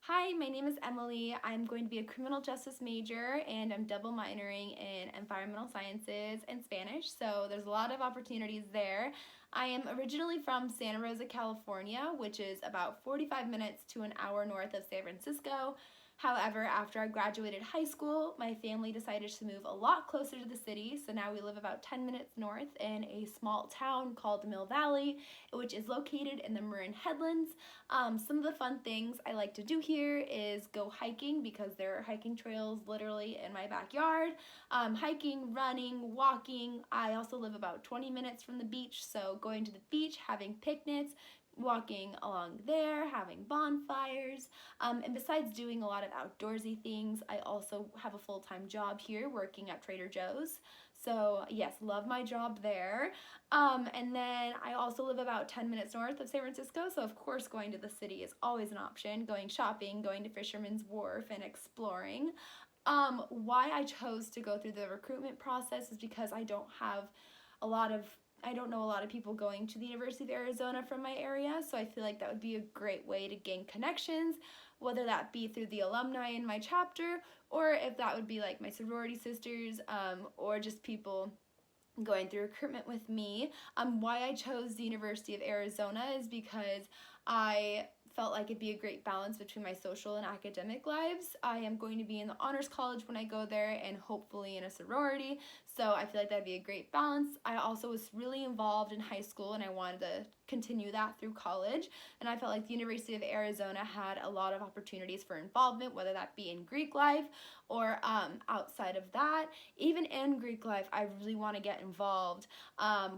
Hi, my name is Emily. I'm going to be a criminal justice major and I'm double minoring in environmental sciences and Spanish, so there's a lot of opportunities there. I am originally from Santa Rosa, California, which is about 45 minutes to an hour north of San Francisco. However, after I graduated high school, my family decided to move a lot closer to the city, so now we live about 10 minutes north in a small town called Mill Valley, which is located in the Marin Headlands. Some of the fun things I like to do here is go hiking because there are hiking trails literally in my backyard. Hiking, running, walking. I also live about 20 minutes from the beach, so going to the beach, having picnics, walking along there, having bonfires, and besides doing a lot of outdoorsy things, I also have a full-time job here working at Trader Joe's. So yes, love my job there. And then I also live about 10 minutes north of San Francisco, so of course going to the city is always an option, going shopping, going to Fisherman's Wharf, and exploring. Why I chose to go through the recruitment process is because I don't know a lot of people going to the University of Arizona from my area, so I feel like that would be a great way to gain connections, whether that be through the alumni in my chapter, or if that would be like my sorority sisters, or just people going through recruitment with me. Why I chose the University of Arizona is because I felt like it'd be a great balance between my social and academic lives. I am going to be in the honors college when I go there and hopefully in a sorority, so I feel like that'd be a great balance. I also was really involved in high school and I wanted to continue that through college, and I felt like the University of Arizona had a lot of opportunities for involvement, whether that be in Greek life or outside of that. Even in Greek life, I really want to get involved,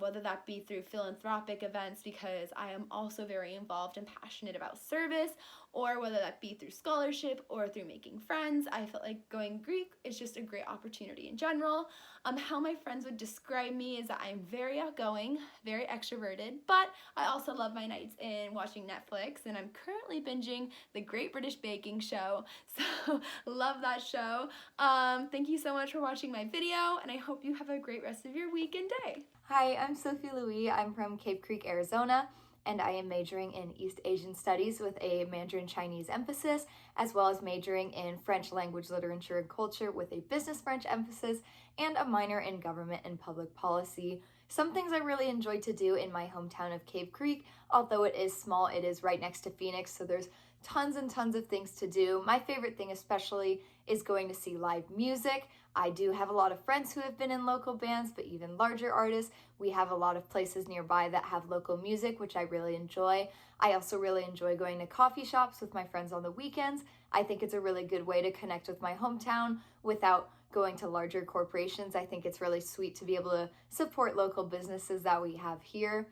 whether that be through philanthropic events because I am also very involved and passionate about service, or whether that be through scholarship or through making friends. I felt like going Greek is just a great opportunity in general. How my friends would describe me is that I'm very outgoing, very extroverted, but I also love my nights in watching Netflix, and I'm currently binging The Great British Baking Show, so love that show. Thank you so much for watching my video, and I hope you have a great rest of your week and day. Hi, I'm Sophie Louis. I'm from Cave Creek, Arizona, and I am majoring in East Asian Studies with a Mandarin Chinese emphasis, as well as majoring in French language, literature, and culture with a business French emphasis, and a minor in government and public policy. Some things I really enjoy to do in my hometown of Cave Creek, although it is small, it is right next to Phoenix, so there's tons and tons of things to do. My favorite thing especially is going to see live music. I do have a lot of friends who have been in local bands, but even larger artists. We have a lot of places nearby that have local music, which I really enjoy. I also really enjoy going to coffee shops with my friends on the weekends. I think it's a really good way to connect with my hometown without going to larger corporations. I think it's really sweet to be able to support local businesses that we have here.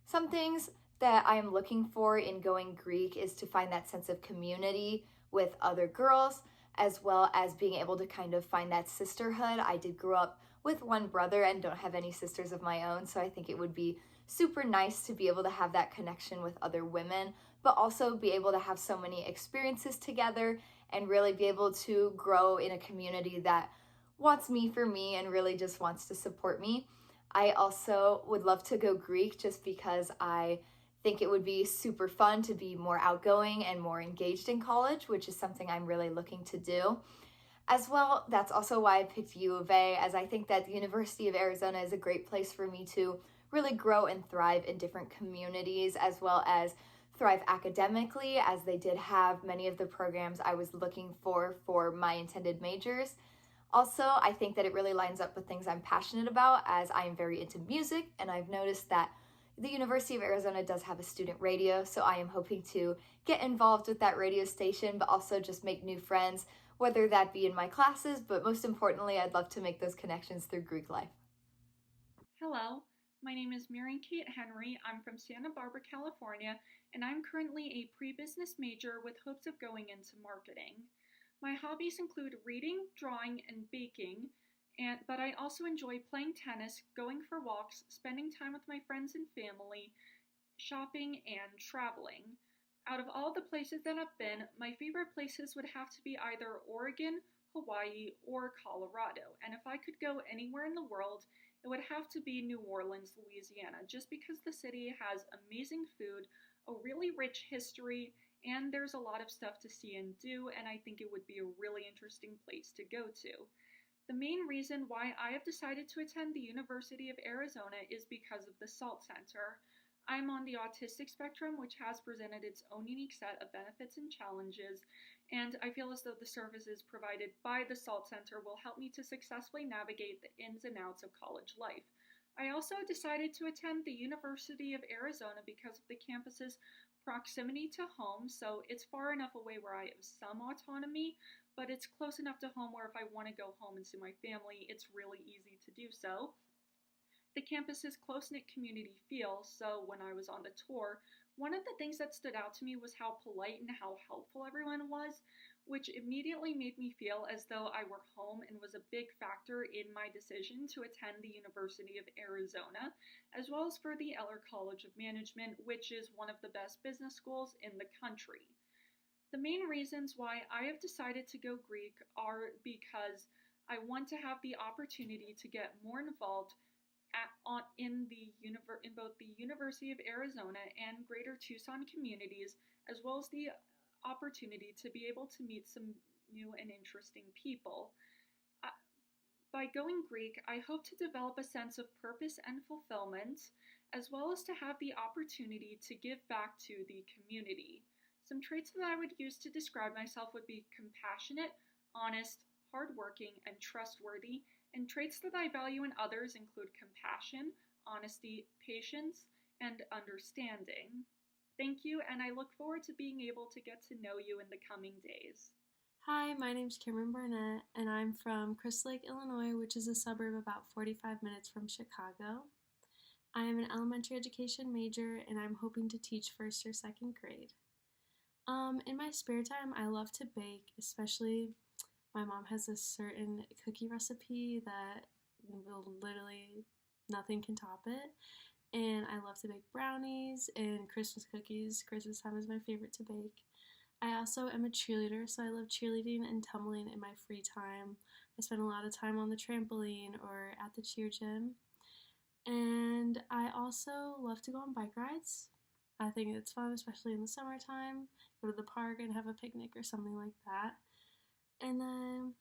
Some things that I am looking for in going Greek is to find that sense of community with other girls, as well as being able to kind of find that sisterhood. I did grow up with one brother and don't have any sisters of my own, so I think it would be super nice to be able to have that connection with other women, but also be able to have so many experiences together and really be able to grow in a community that wants me for me and really just wants to support me. I also would love to go Greek just because I think it would be super fun to be more outgoing and more engaged in college, which is something I'm really looking to do. As well, that's also why I picked U of A, as I think that the University of Arizona is a great place for me to really grow and thrive in different communities, as well as thrive academically, as they did have many of the programs I was looking for my intended majors. Also, I think that it really lines up with things I'm passionate about, as I am very into music, and I've noticed that the University of Arizona does have a student radio, so I am hoping to get involved with that radio station, but also just make new friends, whether that be in my classes, but most importantly, I'd love to make those connections through Greek life. Hello, my name is Mary Kate Henry. I'm from Santa Barbara, California, and I'm currently a pre-business major with hopes of going into marketing. My hobbies include reading, drawing, and baking, but I also enjoy playing tennis, going for walks, spending time with my friends and family, shopping, and traveling. Out of all the places that I've been, my favorite places would have to be either Oregon, Hawaii, or Colorado. And if I could go anywhere in the world, it would have to be New Orleans, Louisiana, just because the city has amazing food, a really rich history, and there's a lot of stuff to see and do, and I think it would be a really interesting place to go to. The main reason why I have decided to attend the University of Arizona is because of the SALT Center. I'm on the autistic spectrum, which has presented its own unique set of benefits and challenges, and I feel as though the services provided by the SALT Center will help me to successfully navigate the ins and outs of college life. I also decided to attend the University of Arizona because of the campus's proximity to home, so it's far enough away where I have some autonomy, but it's close enough to home where if I want to go home and see my family, it's really easy to do so. The campus's close-knit community feel, so when I was on the tour, one of the things that stood out to me was how polite and how helpful everyone was, which immediately made me feel as though I were home and was a big factor in my decision to attend the University of Arizona, as well as for the Eller College of Management, which is one of the best business schools in the country. The main reasons why I have decided to go Greek are because I want to have the opportunity to get more involved in both the University of Arizona and Greater Tucson communities, as well as the opportunity to be able to meet some new and interesting people. By going Greek, I hope to develop a sense of purpose and fulfillment, as well as to have the opportunity to give back to the community. Some traits that I would use to describe myself would be compassionate, honest, hardworking, and trustworthy, and traits that I value in others include compassion, honesty, patience, and understanding. Thank you, and I look forward to being able to get to know you in the coming days. Hi, my name's Cameron Barnett, and I'm from Crystal Lake, Illinois, which is a suburb about 45 minutes from Chicago. I am an elementary education major, and I'm hoping to teach 1st or 2nd grade. In my spare time, I love to bake, especially my mom has a certain cookie recipe that will literally, nothing can top it. And I love to bake brownies and Christmas cookies. Christmas time is my favorite to bake. I also am a cheerleader, so I love cheerleading and tumbling in my free time. I spend a lot of time on the trampoline or at the cheer gym. And I also love to go on bike rides. I think it's fun, especially in the summertime. Go to the park and have a picnic or something like that. And then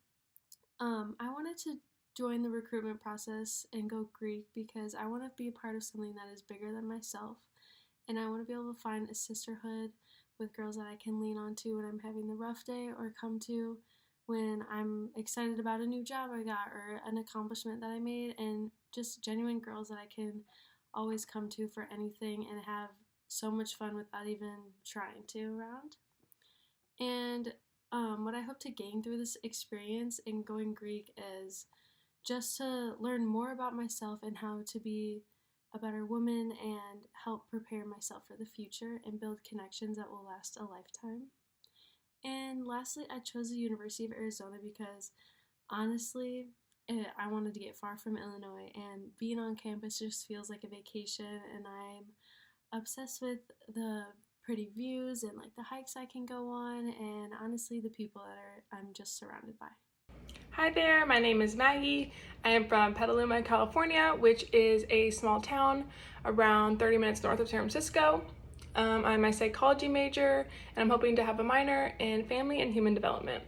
I wanted to join the recruitment process and go Greek because I want to be a part of something that is bigger than myself. And I want to be able to find a sisterhood with girls that I can lean on to when I'm having the rough day, or come to when I'm excited about a new job I got or an accomplishment that I made, and just genuine girls that I can always come to for anything and have so much fun without even trying to around. And what I hope to gain through this experience in going Greek is just to learn more about myself and how to be a better woman and help prepare myself for the future and build connections that will last a lifetime. And lastly, I chose the University of Arizona because honestly, I wanted to get far from Illinois, and being on campus just feels like a vacation, and I'm obsessed with the pretty views and like the hikes I can go on, and honestly the people that I'm just surrounded by. Hi there, my name is Maggie. I am from Petaluma, California, which is a small town around 30 minutes north of San Francisco. I'm a psychology major, and I'm hoping to have a minor in family and human development.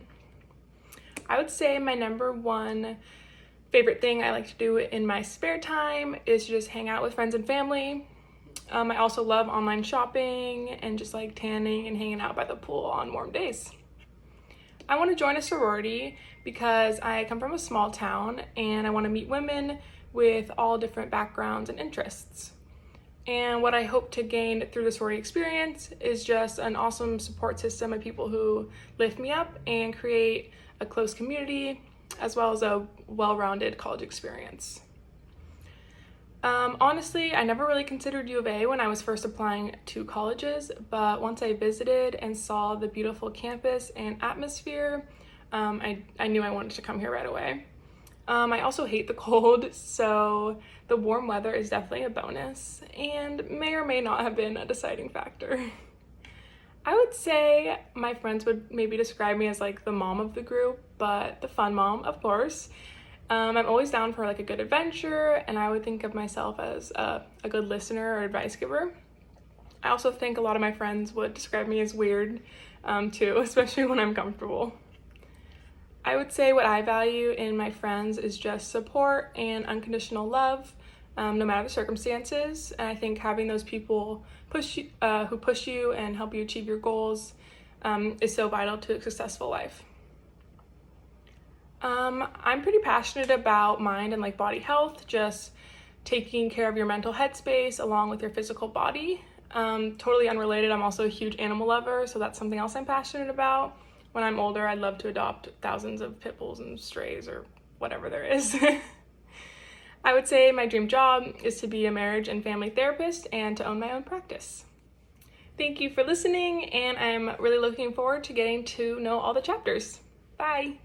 I would say my number one favorite thing I like to do in my spare time is to just hang out with friends and family. I also love online shopping and just like tanning and hanging out by the pool on warm days. I want to join a sorority because I come from a small town and I want to meet women with all different backgrounds and interests. And what I hope to gain through the sorority experience is just an awesome support system of people who lift me up and create a close community, as well as a well-rounded college experience. Honestly, I never really considered U of A when I was first applying to colleges, but once I visited and saw the beautiful campus and atmosphere, I knew I wanted to come here right away. I also hate the cold, so the warm weather is definitely a bonus and may or may not have been a deciding factor. I would say my friends would maybe describe me as like the mom of the group, but the fun mom, of course. I'm always down for like a good adventure, and I would think of myself as a good listener or advice giver. I also think a lot of my friends would describe me as weird too, especially when I'm comfortable. I would say what I value in my friends is just support and unconditional love, no matter the circumstances. And I think having those people who push you and help you achieve your goals is so vital to a successful life. I'm pretty passionate about mind and like body health, just taking care of your mental headspace along with your physical body. Totally unrelated, I'm also a huge animal lover, so that's something else I'm passionate about. When I'm older, I'd love to adopt thousands of pit bulls and strays or whatever there is. I would say my dream job is to be a marriage and family therapist and to own my own practice. Thank you for listening, and I'm really looking forward to getting to know all the chapters. Bye!